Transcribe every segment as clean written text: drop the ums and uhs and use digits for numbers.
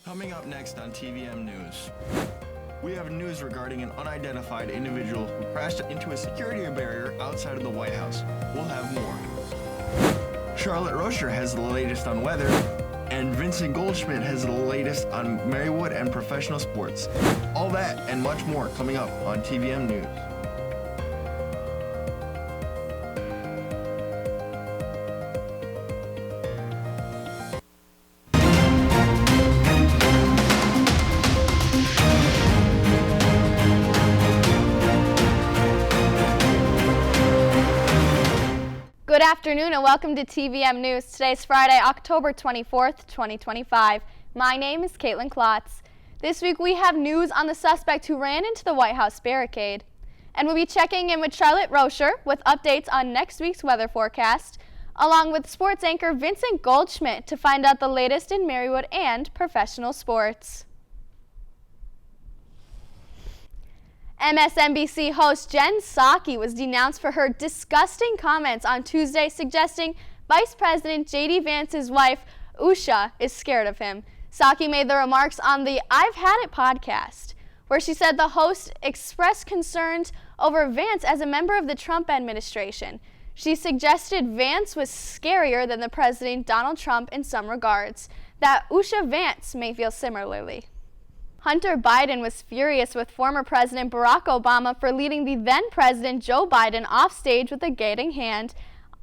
Coming up next on TVM-News, we have news regarding an unidentified individual who crashed into a security barrier outside of the White House. We'll have more. Charlotte Rocher has the latest on weather, and Vincent Goldschmidt has the latest on Marywood and professional sports. All that and much more coming up on TVM-News. Good afternoon and welcome to TVM News. Today's Friday, October 24th, 2025. My name is Caitlin Klotz. This week we have news on the suspect who ran into the White House barricade. And we'll be checking in with Charlotte Rocher with updates on next week's weather forecast, along with sports anchor Vincent Goldschmidt to find out the latest in Marywood and professional sports. MSNBC host Jen Psaki was denounced for her disgusting comments on Tuesday suggesting Vice President J.D. Vance's wife, Usha, is scared of him. Psaki made the remarks on the I've Had It podcast, where she said the host expressed concerns over Vance as a member of the Trump administration. She suggested Vance was scarier than the President Donald Trump in some regards, that Usha Vance may feel similarly. Hunter Biden was furious with former President Barack Obama for leading the then-President Joe Biden offstage with a guiding hand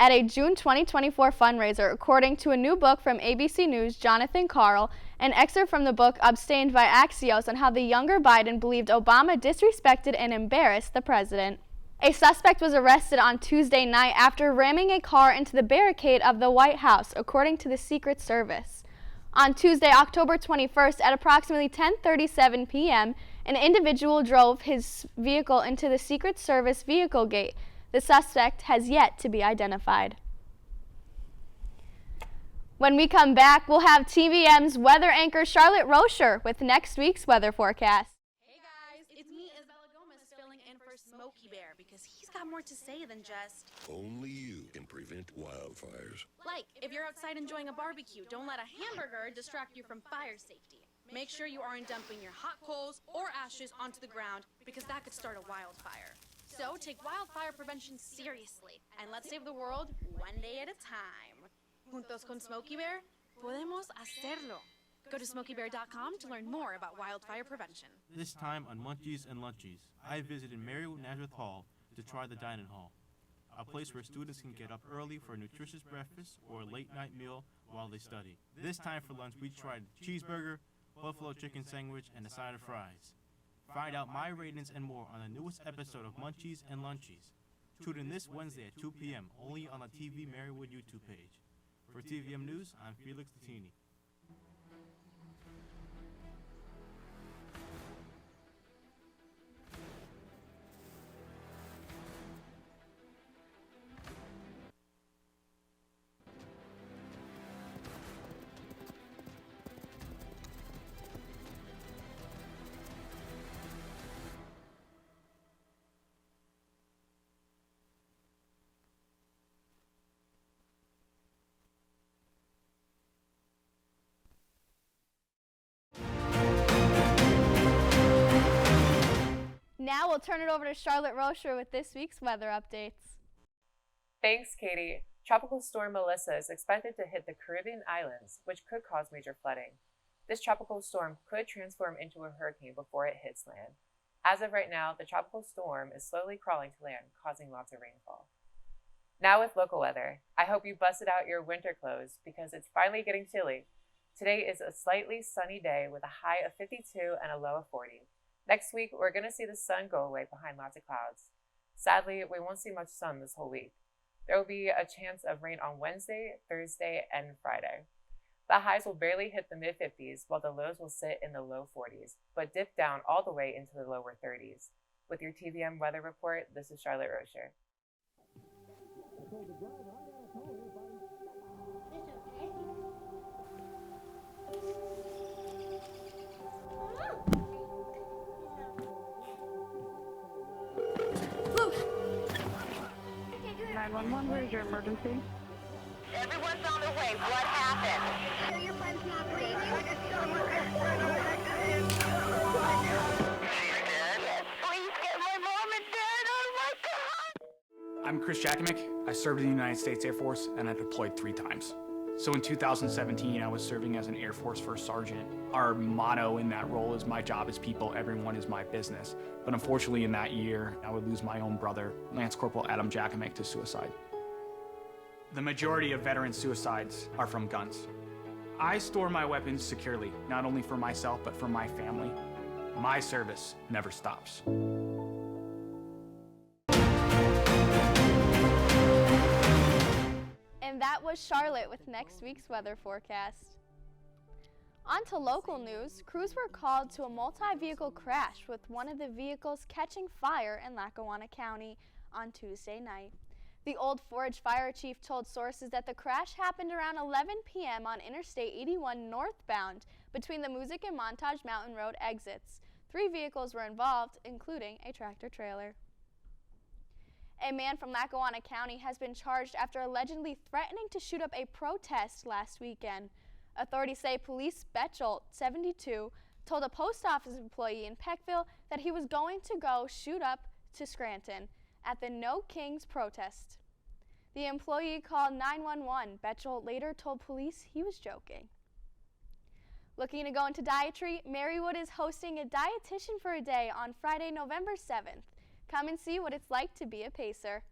at a June 2024 fundraiser, according to a new book from ABC News' Jonathan Karl, an excerpt from the book Abstained by Axios on how the younger Biden believed Obama disrespected and embarrassed the president. A suspect was arrested on Tuesday night after ramming a car into the barricade of the White House, according to the Secret Service. On Tuesday, October 21st, at approximately 10:37 p.m., an individual drove his vehicle into the Secret Service vehicle gate. The suspect has yet to be identified. When we come back, we'll have TVM's weather anchor Charlotte Rocher with next week's weather forecast. Hey guys, it's me, Isabella Gomez, filling in for Smokey Bear because he's got more to say than just... Only you can prevent wildfires. Like, if you're outside enjoying a barbecue, don't let a hamburger distract you from fire safety. Make sure you aren't dumping your hot coals or ashes onto the ground because that could start a wildfire. So take wildfire prevention seriously and let's save the world one day at a time. Juntos con Smokey Bear, podemos hacerlo. Go to smokeybear.com to learn more about wildfire prevention. This time on Munchies and Lunchies, I visited Marywood-Nazareth Hall to try the dining hall, a place where students can get up early for a nutritious breakfast or a late-night meal while they study. This time for lunch, we tried cheeseburger, buffalo chicken sandwich, and a side of fries. Find out my ratings and more on the newest episode of Munchies and Lunchies. Tune in this Wednesday at 2 p.m. only on the TV-Marywood YouTube page. For TVM News, I'm Felix Latini. Now we'll turn it over to Charlotte Rocher with this week's weather updates. Thanks, Katie. Tropical storm Melissa is expected to hit the Caribbean islands, which could cause major flooding. This tropical storm could transform into a hurricane before it hits land. As of right now, the tropical storm is slowly crawling to land, causing lots of rainfall. Now with local weather, I hope you busted out your winter clothes because it's finally getting chilly. Today is a slightly sunny day with a high of 52 and a low of 40. Next week, we're going to see the sun go away behind lots of clouds. Sadly, we won't see much sun this whole week. There will be a chance of rain on Wednesday, Thursday, and Friday. The highs will barely hit the mid-50s, while the lows will sit in the low 40s, but dip down all the way into the lower 30s. With your TVM weather report, this is Charlotte Rocher. Luke! 911, where's your emergency? Everyone's on their way. What happened? Your friend's not breathing. Chris Jakovic. I served in the United States Air Force and I deployed 3 times. So in 2017, I was serving as an Air Force First Sergeant. Our motto in that role is, my job is people, everyone is my business. But unfortunately in that year, I would lose my own brother, Lance Corporal Adam Jakovic, to suicide. The majority of veteran suicides are from guns. I store my weapons securely, not only for myself, but for my family. My service never stops. And that was Charlotte with next week's weather forecast. On to local news. Crews were called to a multi-vehicle crash with one of the vehicles catching fire in Lackawanna County on Tuesday night. The Old Forge fire chief told sources that the crash happened around 11 p.m. on Interstate 81 northbound between the Music and Montage Mountain Road exits. 3 vehicles were involved, including a tractor-trailer. A man from Lackawanna County has been charged after allegedly threatening to shoot up a protest last weekend. Authorities say Police Betchel, 72, told a post office employee in Peckville that he was going to go shoot up to Scranton at the No Kings protest. The employee called 911. Betchel later told police he was joking. Looking to go into dietary, Marywood is hosting a dietitian for a day on Friday, November 7th. Come and see what it's like to be a pacer.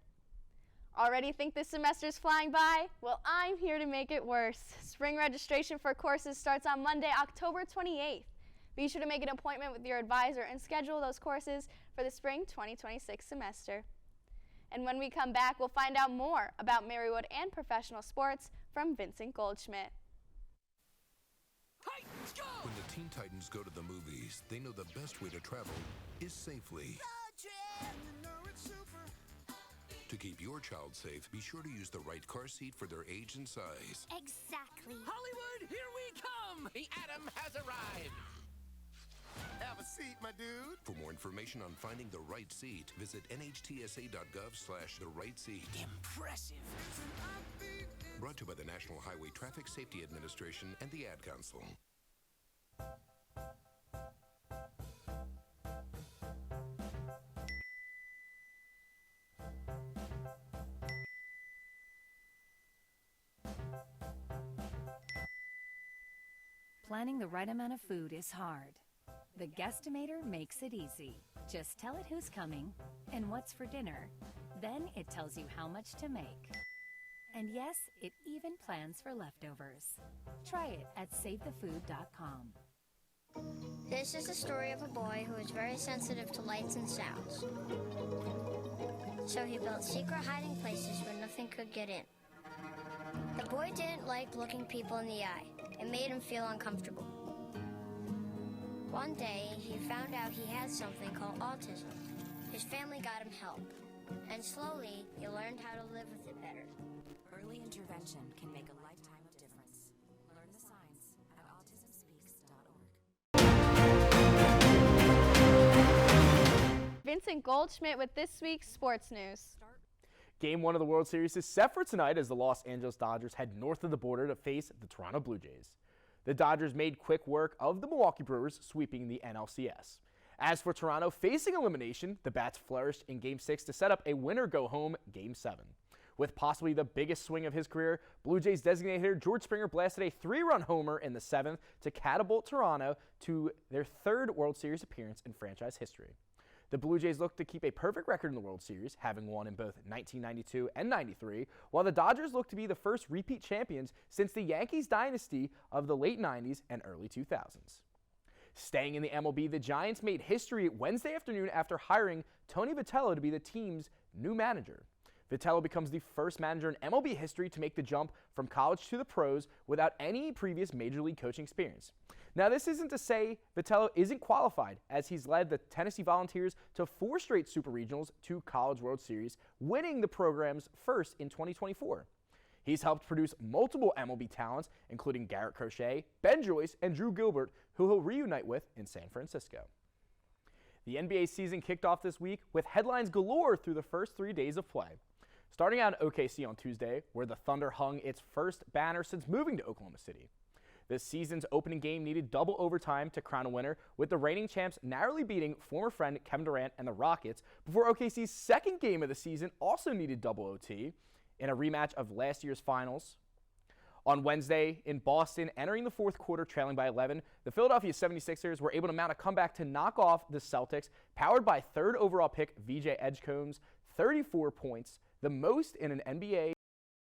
Already think this semester's flying by? Well, I'm here to make it worse. Spring registration for courses starts on Monday, October 28th. Be sure to make an appointment with your advisor and schedule those courses for the spring 2026 semester. And when we come back, we'll find out more about Marywood and professional sports from Vincent Goldschmidt. When the Teen Titans go to the movies, they know the best way to travel is safely. To keep your child safe, be sure to use the right car seat for their age and size. Exactly. Hollywood, here we come! The Atom has arrived! Have a seat, my dude. For more information on finding the right seat, visit nhtsa.gov/the-right-seat. Impressive. Brought to you by the National Highway Traffic Safety Administration and the Ad Council. Planning the right amount of food is hard. The Guestimator makes it easy. Just tell it who's coming and what's for dinner. Then it tells you how much to make. And yes, it even plans for leftovers. Try it at SaveTheFood.com. This is the story of a boy who is very sensitive to lights and sounds. So he built secret hiding places where nothing could get in. The boy didn't like looking people in the eye. It made him feel uncomfortable. One day, he found out he had something called autism. His family got him help, and slowly, he learned how to live with it better. Early intervention can make a lifetime of difference. Learn the signs at autismspeaks.org. Vincent Goldschmidt with this week's sports news. Game 1 of the World Series is set for tonight as the Los Angeles Dodgers head north of the border to face the Toronto Blue Jays. The Dodgers made quick work of the Milwaukee Brewers, sweeping the NLCS. As for Toronto facing elimination, the Bats flourished in Game 6 to set up a winner-go-home Game 7. With possibly the biggest swing of his career, Blue Jays designated hitter George Springer blasted a 3-run homer in the 7th to catapult Toronto to their 3rd World Series appearance in franchise history. The Blue Jays look to keep a perfect record in the World Series, having won in both 1992 and 93, while the Dodgers look to be the first repeat champions since the Yankees dynasty of the late 90s and early 2000s. Staying in the MLB, the Giants made history Wednesday afternoon after hiring Tony Vitello to be the team's new manager. Vitello becomes the first manager in MLB history to make the jump from college to the pros without any previous major league coaching experience. Now, this isn't to say Vitello isn't qualified, as he's led the Tennessee Volunteers to 4 straight Super Regionals, 2 College World Series, winning the program's first in 2024. He's helped produce multiple MLB talents, including Garrett Crochet, Ben Joyce, and Drew Gilbert, who he'll reunite with in San Francisco. The NBA season kicked off this week with headlines galore through the first 3 days of play. Starting out in OKC on Tuesday, where the Thunder hung its first banner since moving to Oklahoma City. The season's opening game needed double overtime to crown a winner, with the reigning champs narrowly beating former friend Kevin Durant and the Rockets, before OKC's second game of the season also needed double OT in a rematch of last year's finals. On Wednesday in Boston, entering the fourth quarter trailing by 11, the Philadelphia 76ers were able to mount a comeback to knock off the Celtics, powered by third overall pick VJ Edgecombe's 34 points, the most in an NBA